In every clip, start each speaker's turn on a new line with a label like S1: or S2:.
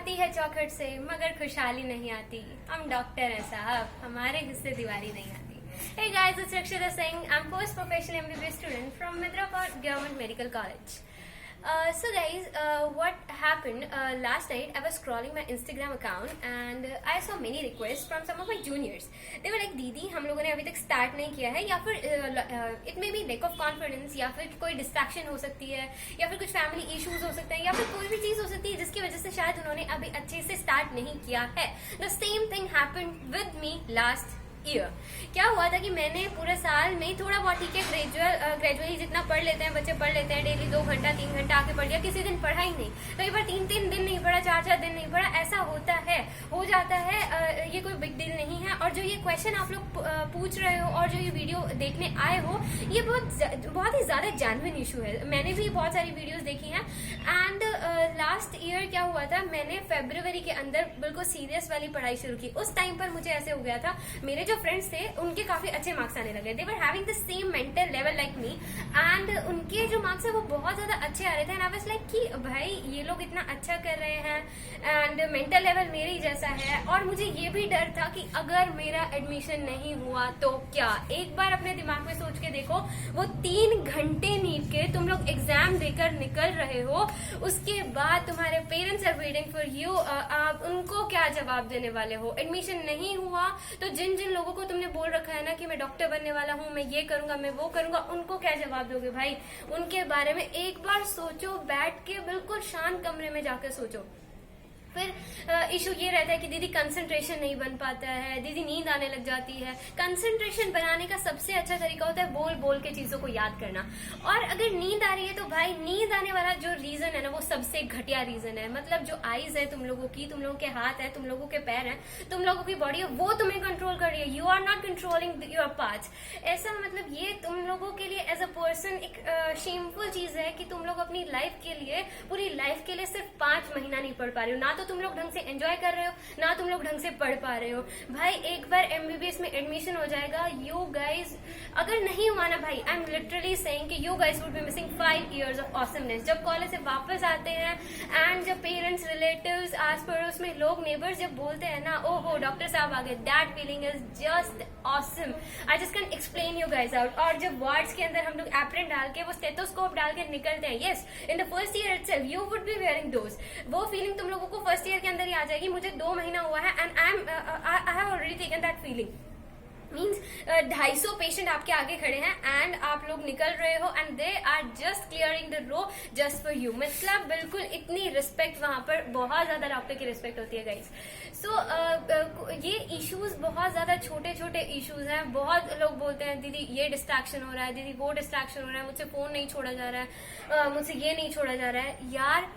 S1: आती है चौखट से मगर खुशहाली नहीं आती। हम डॉक्टर हैं साहब, हमारे हिस्से दीवारी नहीं आती। Hey guys, it's Rakshita Singh. I'm post professional MBBS student from Midrapur Government Medical College. So guys, what happened last night, I was scrolling my Instagram account and I saw many requests from some of my juniors. They were like, दीदी हम लोगों ने अभी तक start नहीं किया है, या फिर it may be lack of confidence, या फिर कोई डिस्ट्रैक्शन हो सकती है, या फिर कुछ फैमिली इश्यूज हो सकते हैं, या फिर कोई भी चीज हो सकती है जिसकी वजह से शायद उन्होंने अभी अच्छे से स्टार्ट नहीं किया है। The same thing happened with me last year. क्या हुआ था कि मैंने पूरे साल में थोड़ा बहुत ठीक है ग्रेजुअली जितना पढ़ लेते हैं बच्चे, पढ़ लेते हैं डेली 2 घंटा 3 घंटा आके पढ़ लिया, किसी दिन पढ़ा ही नहीं, कई बार 3 दिन नहीं पढ़ा, 4 दिन नहीं पढ़ा, ऐसा होता है, हो जाता है। ये कोई बिग डील नहीं है। और जो ये क्वेश्चन आप लोग पूछ रहे हो और जो ये वीडियो देखने आए हो, ये बहुत ही ज्यादा जेन्युइन इशू है। मैंने भी बहुत सारी वीडियोस देखी हैं। एंड लास्ट ईयर क्या हुआ था, मैंने फरवरी के अंदर बिल्कुल सीरियस वाली पढ़ाई शुरू की। उस टाइम पर मुझे ऐसे हो गया था, मेरे जो फ्रेंड्स थे उनके काफी अच्छे मार्क्स आने लगे, they were having the same mental level like me, and उनके जो मार्क्स है वो बहुत ज्यादा अच्छे आ रहे थे। एंड आई वाज लाइक कि भाई ये लोग इतना अच्छा कर रहे हैं एंड मेंटल लेवल मेरे ही जैसा है। और मुझे ये भी डर था कि अगर मेरा एडमिशन नहीं हुआ तो क्या। एक बार अपने दिमाग में सोच के देखो, वो 3 घंटे नीट के तुम लोग एग्जाम देकर निकल रहे हो, उसके बाद तुम्हारे parents are waiting for you, आप उनको क्या जवाब देने वाले हो। एडमिशन नहीं हुआ तो जिन लोगों को तुमने बोल रखा है ना कि मैं डॉक्टर बनने वाला हूँ, मैं ये करूंगा, मैं वो करूंगा, उनको क्या जवाब दोगे भाई। उनके बारे में एक बार सोचो, बैठ के बिल्कुल शांत कमरे में जाकर सोचो। फिर इशू ये रहता है कि दीदी कंसंट्रेशन नहीं बन पाता है, दीदी नींद आने लग जाती है। कंसंट्रेशन बनाने का सबसे अच्छा तरीका होता है बोल बोल के चीजों को याद करना। और अगर नींद आ रही है तो भाई नींद आने वाला जो रीजन है ना, वो सबसे घटिया रीजन है। मतलब जो आईज है तुम लोगों की, तुम लोगों के हाथ है, तुम लोगों के पैर है, तुम लोगों की बॉडी है, वो तुम्हें कंट्रोल कर रही है। You are not controlling your parts. ऐसा मतलब ये तुम लोगों के लिए एज अ पर्सन एक शेमफुल चीज है कि तुम लोग अपनी लाइफ के लिए, पूरी लाइफ के लिए सिर्फ 5 महीना नहीं पढ़ पा रहे हो। ना तो तुम लोग ढंग से एंजॉय कर रहे हो, ना तुम लोग ढंग से पढ़ पा रहे हो। भाई एक बार एमबीबीएस में एडमिशन हो जाएगा, यू गाइज अगर नहीं हुआ ना भाई, आई एम लिटरली सेइंग कि you guys would be missing 5 years of awesomeness. जब कॉलेज से वापस आते हैं एंड जब पेरेंट्स, रिलेटिव्स, आस पड़ोस में लोग, नेबर्स जब बोलते हैं ना, ओहो डॉक्टर साहब आ गए, that feeling is just awesome. I just can explain you guys out. और जब वार्ड्स के अंदर हम लोग एप्रन डाल के, वो स्टेथोस्कोप डाल के निकलते हैं, yes in the first year itself you would be wearing those. वो फीलिंग तुम लोगों को फर्स्ट ईयर के अंदर ही आ जाएगी। मुझे 2 महीना हुआ है and I have already taken that feeling. Means 250 patient आपके आगे खड़े हैं एंड आप लोग निकल रहे हो and they are just clearing the row just for you. मतलब बिल्कुल इतनी रिस्पेक्ट वहां पर, बहुत ज्यादा डॉक्टर की रिस्पेक्ट होती है गाइस। सो ये इश्यूज बहुत ज्यादा छोटे छोटे इश्यूज हैं। बहुत लोग बोलते हैं दीदी ये डिस्ट्रैक्शन हो रहा है, दीदी वो डिस्ट्रैक्शन हो रहा है, मुझसे फोन नहीं छोड़ा जा रहा है, मुझसे ये नहीं छोड़ा जा रहा है। यार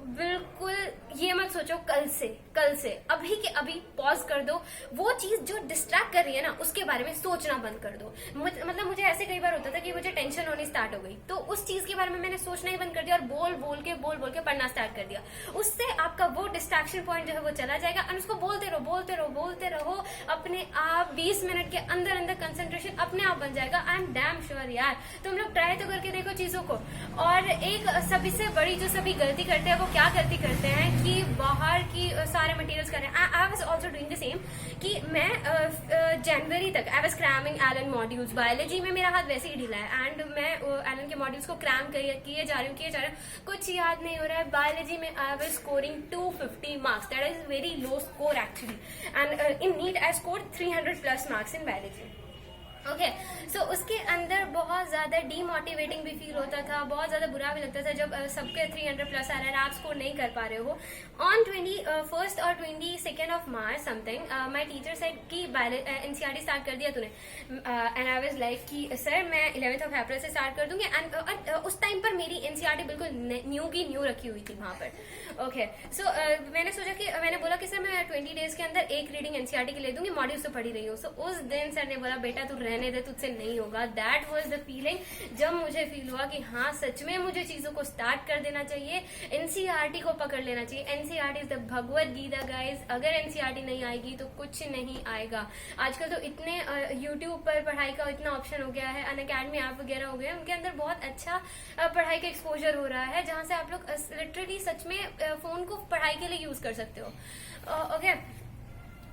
S1: बिल्कुल ये मत सोचो कल से अभी के अभी पॉज कर दो। वो चीज जो डिस्ट्रैक्ट कर रही है ना, उसके बारे में सोचना बंद कर दो। मतलब मुझे ऐसे कई बार होता था कि मुझे टेंशन होनी स्टार्ट हो गई, तो उस चीज के बारे में मैंने सोचना ही बंद कर दिया और बोल बोल के पढ़ना स्टार्ट कर दिया। उससे आपका वो डिस्ट्रैक्शन पॉइंट जो है वो चला जाएगा और उसको बोलते रहो अपने आप। 20 मिनट के अंदर कंसंट्रेशन अपने आप बन जाएगा। आई एम डैम श्योर यार, तुम लोग ट्राई तो करके देखो चीजों को। और एक सभी से बड़ी जो सभी गलती करते हैं, वो क्या गलती करते हैं कि बाहर की सारे मटेरियल्स कर रहे हैं। I was also doing the same कि मैं जनवरी तक I was cramming Allen modules. Biology में मेरा हाथ वैसे ही ढीला है एंड मैं एलन के मॉड्यूल्स को क्रैम किए जा रही हूँ, कुछ याद नहीं हो रहा है। बायोलॉजी में I was scoring 250 marks, that is very low score actually. And in NEET I scored 300+ marks in biology. Okay, so उसके अंदर बहुत ज्यादा डीमोटिवेटिंग भी फील होता था, बहुत ज्यादा बुरा भी लगता था जब सबके 300+ आ रहा है, आप स्कोर नहीं कर पा रहे हो। ऑन 21st और 22nd of March something my teacher said कि एनसीईआरटी स्टार्ट कर दिया तूने। एंड आई वाज लाइक कि सर मैं 11th ऑफ अप्रैल से स्टार्ट कर दूंगी। एंड उस टाइम पर मेरी एनसीईआरटी बिल्कुल न्यू की न्यू रखी हुई थी वहां पर। ओके, सो मैंने बोला कि सर मैं 20 डेज के अंदर एक रीडिंग एनसीईआरटी की ले दूंगी, मॉड्यूल से पढ़ी रही हूँ। सो उस दिन सर ने बोला बेटा तू रहने दे, तुझसे नहीं होगा। दैट वाज द फीलिंग जब मुझे फील हुआ कि हाँ सच में मुझे चीजों को स्टार्ट कर देना चाहिए, एनसीईआरटी को पकड़ लेना चाहिए। NCERT is the Bhagavad Gita guys, अगर एनसीईआरटी नहीं आएगी तो कुछ नहीं आएगा। आजकल तो इतने यूट्यूब पर पढ़ाई का इतना ऑप्शन हो गया है, अनअकैडमी ऐप वगैरह हो गए, उनके अंदर बहुत अच्छा पढ़ाई का एक्सपोजर हो रहा है, जहां से आप लोग लिटरली सच में फोन को पढ़ाई के लिए यूज कर सकते हो। ओके,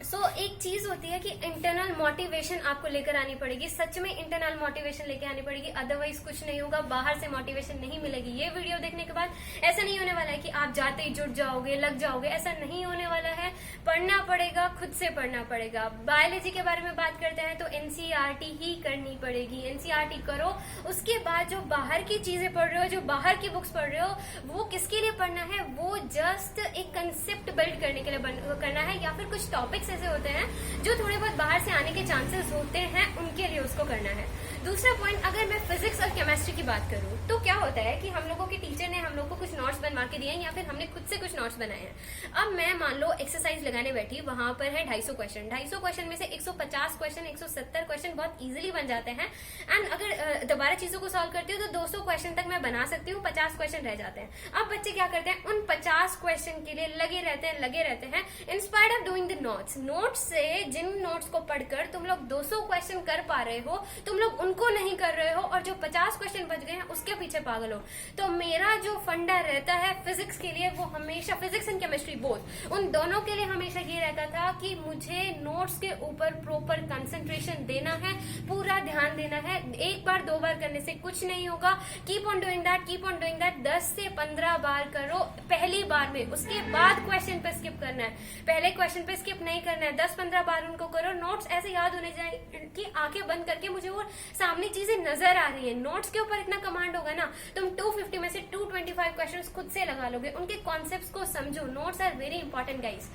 S1: सो एक चीज होती है कि इंटरनल मोटिवेशन आपको लेकर आनी पड़ेगी, सच में इंटरनल मोटिवेशन लेकर आनी पड़ेगी, अदरवाइज कुछ नहीं होगा, बाहर से मोटिवेशन नहीं मिलेगी। ये वीडियो देखने के बाद ऐसा नहीं होने वाला है कि आप जाते ही जुट जाओगे, लग जाओगे, ऐसा नहीं होने वाला है। पढ़ना पड़ेगा, खुद से पढ़ना पड़ेगा। बायोलॉजी के बारे में बात करते हैं तो एनसीईआरटी ही करनी पड़ेगी। एनसीईआरटी करो, उसके बाद जो बाहर की चीजें पढ़ रहे हो, जो बाहर की बुक्स पढ़ रहे हो, वो किसके लिए पढ़ना है? वो जस्ट एक कंसेप्ट बिल्ड करने के लिए करना है, या फिर कुछ टॉपिक्स ऐसे होते हैं जो थोड़े बहुत बाहर से आने के चांसेस होते हैं, उनके लिए उसको करना है। दूसरा पॉइंट, अगर मैं फिजिक्स और केमिस्ट्री की बात करूं तो क्या होता है कि हम लोगों के टीचर ने हम लोग को कुछ नोट्स बनवा के दिए हैं, या फिर हमने खुद से कुछ नोट्स बनाए हैं। अब मैं मान लो एक्सरसाइज लगाने बैठी, वहां पर है 250 क्वेश्चन, 250 क्वेश्चन में से 150 क्वेश्चन, 170 क्वेश्चन बहुत इजीली बन जाते हैं। एंड अगर दोबारा चीजों को सॉल्व करती हूँ तो 200 क्वेश्चन तक मैं बना सकती हूँ, 50 क्वेश्चन रह जाते हैं। अब बच्चे क्या करते हैं, उन 50 क्वेश्चन के लिए लगे रहते हैं inspired of doing the notes. Notes से जिन नोट्स को पढ़कर तुम लोग 200 क्वेश्चन कर पा रहे हो, तुम लोग उनको नहीं कर रहे हो, और जो 50 क्वेश्चन बच गए हैं उसके पीछे पागल हो। तो मेरा जो फंडा रहता है फिजिक्स के लिए, वो हमेशा, फिजिक्स एंड केमिस्ट्री बोथ, उन दोनों के लिए हमेशा ये रहता था कि मुझे नोट्स के ऊपर प्रॉपर कंसंट्रेशन देना है, पूरा ध्यान देना है। एक बार 2 बार करने से कुछ नहीं होगा। Keep on doing that, keep on doing that. 10 से 15 बार करो पहली बार में, उसके बाद क्वेश्चन पे स्किप करना है, पहले क्वेश्चन पे स्किप नहीं करना है। 10-15 बार उनको करो। नोट्स ऐसे याद होने जाए कि आंखें बंद करके मुझे वो सामने चीजें नजर आ रही है। नोट्स के ऊपर इतना कमांड होगा ना, तुम 250 में से 225 क्वेश्चंस खुद से लगा लोगे। उनके कॉन्सेप्ट्स को समझो। Notes are very important guys.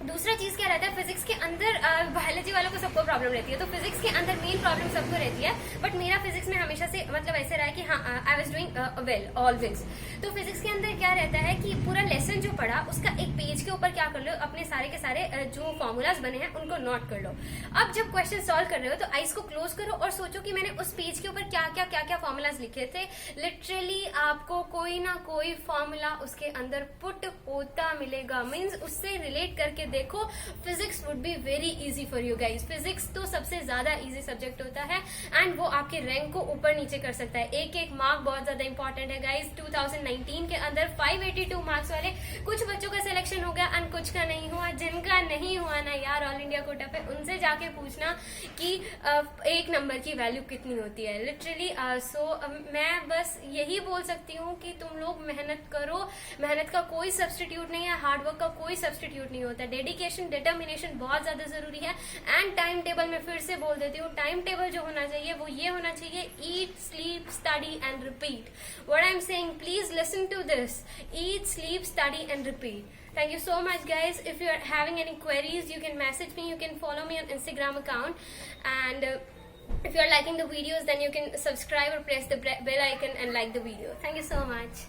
S1: दूसरा चीज क्या रहता है, फिजिक्स के अंदर बायोलॉजी वालों को सबको प्रॉब्लम रहती है, तो फिजिक्स के अंदर मेन प्रॉब्लम सबको रहती है। बट मेरा फिजिक्स में हमेशा से मतलब ऐसे रहा है कि हाँ I was doing well always. तो फिजिक्स के अंदर क्या रहता है कि पूरा लेसन जो पढ़ा उसका एक पेज के ऊपर क्या कर लो, अपने सारे के सारे जो फॉर्मूलाज बने हैं उनको नोट कर लो। अब जब क्वेश्चन सॉल्व कर रहे हो तो आइज को क्लोज करो और सोचो कि मैंने उस पेज के ऊपर क्या क्या फॉर्मूलाज लिखे थे। लिटरली आपको कोई ना कोई फॉर्मूला उसके अंदर पुट होता मिलेगा। मीन्स उससे रिलेट करके देखो, physics would be very easy for you guys. Physics तो सबसे ज्यादा इजी सब्जेक्ट होता है एंड वो आपके रैंक को ऊपर नीचे कर सकता है। एक एक मार्क बहुत ज्यादा इंपॉर्टेंट है गाइज। 2019 के अंदर 582 मार्क्स वाले कुछ बच्चों का सिलेक्शन हो गया एंड कुछ का नहीं हुआ। जिनका नहीं हुआ ना यार ऑल इंडिया कोटा पे, उनसे जाके पूछना कि एक नंबर की वैल्यू कितनी होती है लिटरली। सो मैं बस यही बोल सकती हूँ कि तुम लोग मेहनत करो। मेहनत का कोई सब्सटीट्यूट नहीं है, हार्डवर्क का कोई सब्सटीट्यूट नहीं होता। डेडिकेशन, डिटर्मिनेशन बहुत ज्यादा जरूरी है। एंड टाइम टेबल में फिर से बोल देती हूँ, टाइम टेबल जो होना चाहिए वो ये होना चाहिए, eat, sleep, study and repeat. What I am saying, please listen to this, eat, sleep, study and repeat. Thank you so much guys. If you are having any queries, you can message me, you can follow me on Instagram account, and if you are liking the videos then you can subscribe or press the bell icon and like the video. Thank you so much.